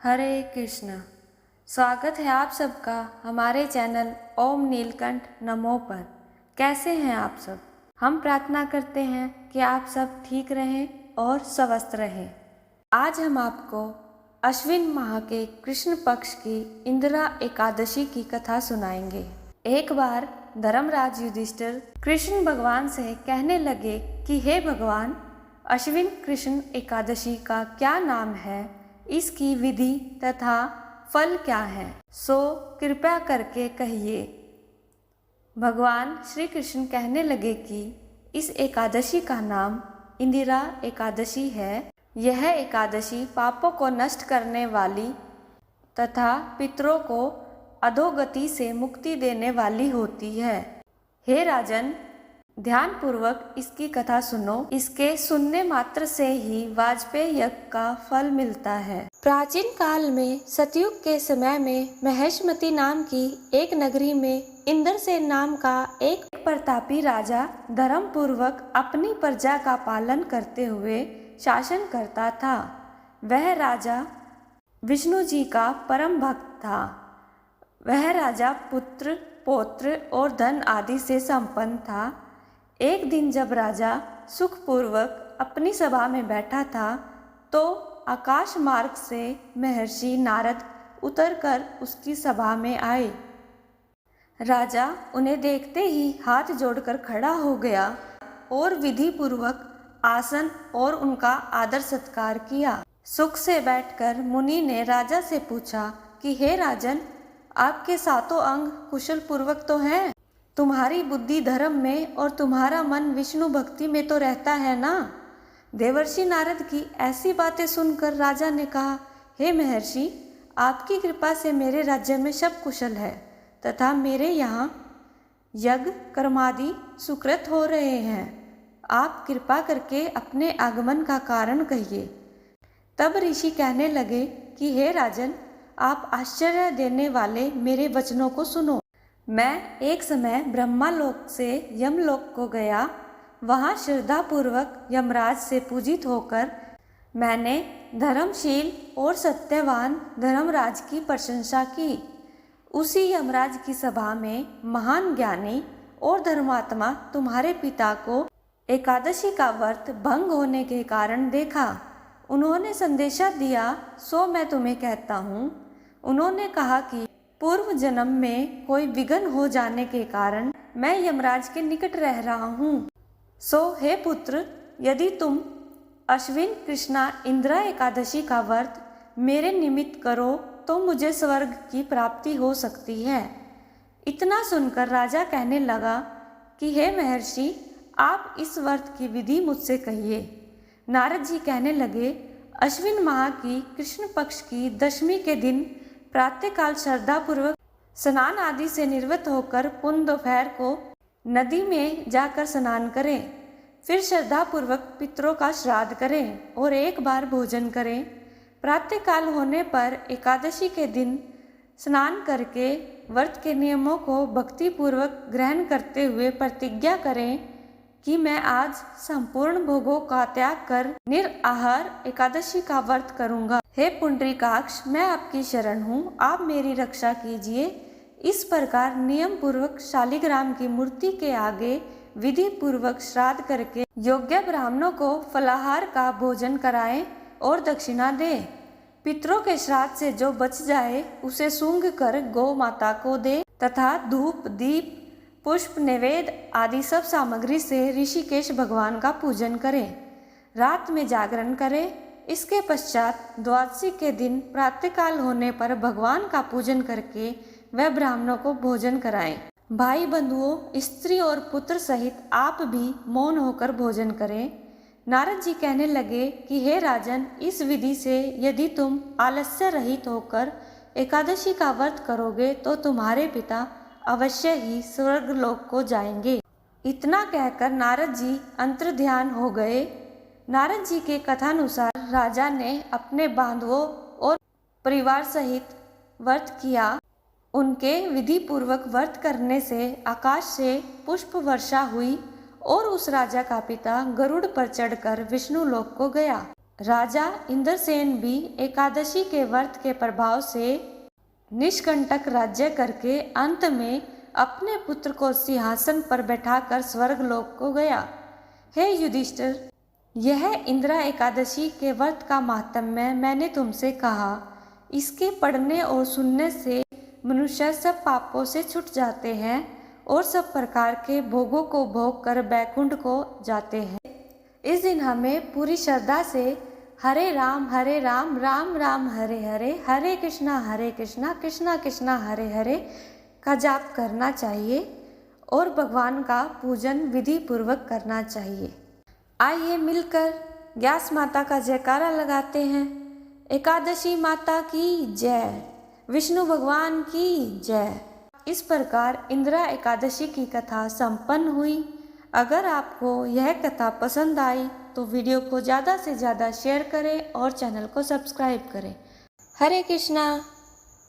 हरे कृष्ण। स्वागत है आप सबका हमारे चैनल ओम नीलकंठ नमो पर। कैसे हैं आप सब? हम प्रार्थना करते हैं कि आप सब ठीक रहें और स्वस्थ रहें। आज हम आपको अश्विन माह के कृष्ण पक्ष की इंदिरा एकादशी की कथा सुनाएंगे। एक बार धर्मराज युधिष्ठिर कृष्ण भगवान से कहने लगे कि हे भगवान, अश्विन कृष्ण एकादशी का क्या नाम है, इसकी विधि तथा फल क्या है, सो कृपया करके कहिए। भगवान श्री कृष्ण कहने लगे कि इस एकादशी का नाम इंदिरा एकादशी है। यह एकादशी पापों को नष्ट करने वाली तथा पितरों को अधोगति से मुक्ति देने वाली होती है। हे राजन, ध्यान पूर्वक इसकी कथा सुनो। इसके सुनने मात्र से ही वाजपेयी यज्ञ का फल मिलता है। प्राचीन काल में सतयुग के समय में महेशमती नाम की एक नगरी में इंद्रसेन नाम का एक प्रतापी राजा धर्म पूर्वक अपनी प्रजा का पालन करते हुए शासन करता था। वह राजा विष्णु जी का परम भक्त था। वह राजा पुत्र, पौत्र और धन आदि से संपन्न था। एक दिन जब राजा सुखपूर्वक अपनी सभा में बैठा था तो आकाश मार्ग से महर्षि नारद उतरकर उसकी सभा में आए। राजा उन्हें देखते ही हाथ जोड़कर खड़ा हो गया और विधि पूर्वक आसन और उनका आदर सत्कार किया। सुख से बैठकर मुनि ने राजा से पूछा कि हे राजन, आपके सातों अंग कुशल पूर्वक तो हैं? तुम्हारी बुद्धि धर्म में और तुम्हारा मन विष्णु भक्ति में तो रहता है ना? देवर्षि नारद की ऐसी बातें सुनकर राजा ने कहा, हे महर्षि, आपकी कृपा से मेरे राज्य में सब कुशल है तथा मेरे यहाँ यज्ञ कर्मादि सुकृत हो रहे हैं। आप कृपा करके अपने आगमन का कारण कहिए। तब ऋषि कहने लगे कि हे राजन, आप आश्चर्य देने वाले मेरे वचनों को सुनो। मैं एक समय ब्रह्मालोक से यमलोक को गया। वहाँ श्रद्धापूर्वक यमराज से पूजित होकर मैंने धर्मशील और सत्यवान धर्मराज की प्रशंसा की। उसी यमराज की सभा में महान ज्ञानी और धर्मात्मा तुम्हारे पिता को एकादशी का व्रत भंग होने के कारण देखा। उन्होंने संदेशा दिया, सो मैं तुम्हें कहता हूँ। उन्होंने कहा कि पूर्व जन्म में कोई विघ्न हो जाने के कारण मैं यमराज के निकट रह रहा हूँ। सो हे पुत्र, यदि तुम अश्विन कृष्णा इंदिरा एकादशी का व्रत मेरे निमित्त करो तो मुझे स्वर्ग की प्राप्ति हो सकती है। इतना सुनकर राजा कहने लगा कि हे महर्षि, आप इस व्रत की विधि मुझसे कहिए। नारद जी कहने लगे, अश्विन माह की कृष्ण पक्ष की दशमी के दिन प्रातःकाल श्रद्धापूर्वक स्नान आदि से निवृत्त होकर पुन दोपहर को नदी में जाकर स्नान करें। फिर श्रद्धापूर्वक पितरों का श्राद्ध करें और एक बार भोजन करें। प्रातःकाल होने पर एकादशी के दिन स्नान करके व्रत के नियमों को भक्तिपूर्वक ग्रहण करते हुए प्रतिज्ञा करें कि मैं आज संपूर्ण भोगों का त्याग कर निराहार एकादशी का व्रत करूंगा। हे पुंडरीकाक्ष, मैं आपकी शरण हूँ, आप मेरी रक्षा कीजिए। इस प्रकार नियम पूर्वक शालिग्राम की मूर्ति के आगे विधि पूर्वक श्राद्ध करके योग्य ब्राह्मणों को फलाहार का भोजन कराएं और दक्षिणा दें। पितरों के श्राद्ध से जो बच जाए उसे सूंघ कर गौ माता को दे तथा धूप, दीप, पुष्प, नैवेद्य आदि सब सामग्री से ऋषिकेश भगवान का पूजन करें। रात में जागरण करें। इसके पश्चात द्वादशी के दिन प्रातःकाल होने पर भगवान का पूजन करके वह ब्राह्मणों को भोजन कराएं। भाई बंधुओं, स्त्री और पुत्र सहित आप भी मौन होकर भोजन करें। नारद जी कहने लगे कि हे राजन, इस विधि से यदि तुम आलस्य रहित होकर एकादशी का व्रत करोगे तो तुम्हारे पिता अवश्य ही स्वर्ग लोक को जाएंगे। इतना कहकर नारद जी अंतर्ध्यान हो गए। नारद जी के कथानुसार राजा ने अपने बांधवों और परिवार सहित व्रत किया। उनके विधि पूर्वक व्रत करने से आकाश से पुष्प वर्षा हुई और उस राजा का पिता गरुड़ पर चढ़कर विष्णु लोक को गया। राजा इंद्रसेन भी एकादशी के व्रत के प्रभाव से निष्कंटक राज्य करके अंत में अपने पुत्र को सिंहासन पर बैठाकर स्वर्गलोक को गया। हे युधिष्ठिर, यह इंदिरा एकादशी के व्रत का माहात्म्य मैंने तुमसे कहा। इसके पढ़ने और सुनने से मनुष्य सब पापों से छूट जाते हैं और सब प्रकार के भोगों को भोग कर बैकुंठ को जाते हैं। इस दिन हमें पूरी श्रद्धा से हरे राम राम राम हरे हरे, हरे कृष्णा कृष्णा कृष्णा हरे हरे का जाप करना चाहिए और भगवान का पूजन विधि पूर्वक करना चाहिए। आइए मिलकर व्यास माता का जयकारा लगाते हैं। एकादशी माता की जय, विष्णु भगवान की जय। इस प्रकार इंदिरा एकादशी की कथा संपन्न हुई। अगर आपको यह कथा पसंद आई तो वीडियो को ज़्यादा से ज़्यादा शेयर करें और चैनल को सब्सक्राइब करें। हरे कृष्णा।